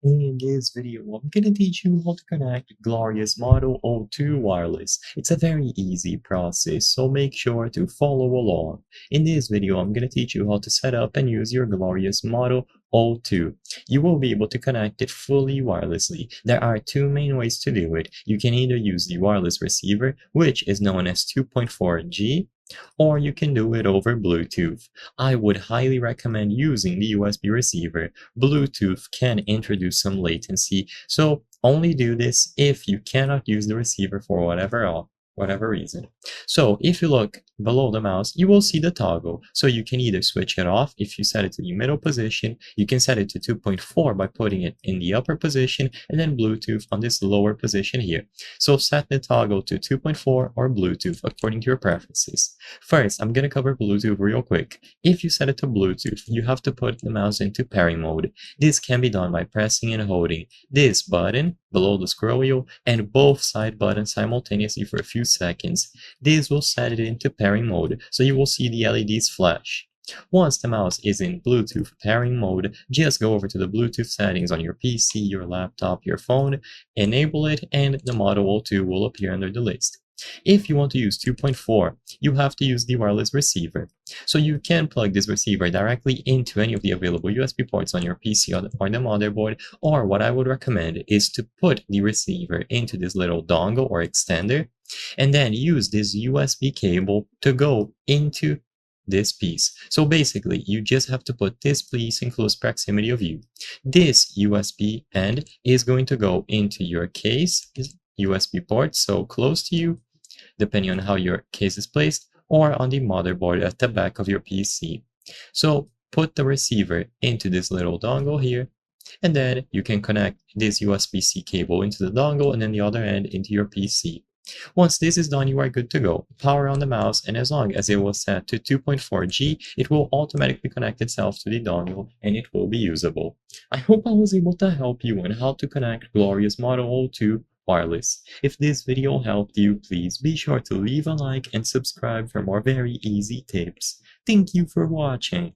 In this video, I'm gonna teach you how to connect Glorious Model O2 wireless. It's a very easy process, so make sure to follow along. In this video, I'm gonna teach you how to set up and use your Glorious Model O2. You will be able to connect it fully wirelessly. There are two main ways to do it. You can either use the wireless receiver, which is known as 2.4G, or you can do it over Bluetooth. I would highly recommend using the USB receiver. Bluetooth can introduce some latency, so only do this if you cannot use the receiver for whatever reason. So if you look below the mouse, you will see the toggle. So you can either switch it off if you set it to the middle position, you can set it to 2.4 by putting it in the upper position, and then Bluetooth on this lower position here. So set the toggle to 2.4 or Bluetooth according to your preferences. First, I'm gonna cover Bluetooth real quick. If you set it to Bluetooth, you have to put the mouse into pairing mode. This can be done by pressing and holding this button below the scroll wheel and both side buttons simultaneously for a few seconds. This will set it into pairing mode, so you will see the LEDs flash. Once the mouse is in Bluetooth pairing mode, just go over to the Bluetooth settings on your PC, your laptop, your phone, enable it, and the Model O2 will appear under the list. If you want to use 2.4, you have to use the wireless receiver. So you can plug this receiver directly into any of the available USB ports on your PC or the motherboard, or what I would recommend is to put the receiver into this little dongle or extender, and then use this USB cable to go into this piece. So basically, you just have to put this piece in close proximity of you. This USB end is going to go into your case USB port, so close to you, depending on how your case is placed, or on the motherboard at the back of your PC. So put the receiver into this little dongle here, and then you can connect this USB-C cable into the dongle and then the other end into your PC. Once this is done, you are good to go. Power on the mouse, and as long as it was set to 2.4G, it will automatically connect itself to the dongle and it will be usable. I hope I was able to help you on how to connect Glorious Model O2 wireless. If this video helped you, please be sure to leave a like and subscribe for more very easy tips. Thank you for watching.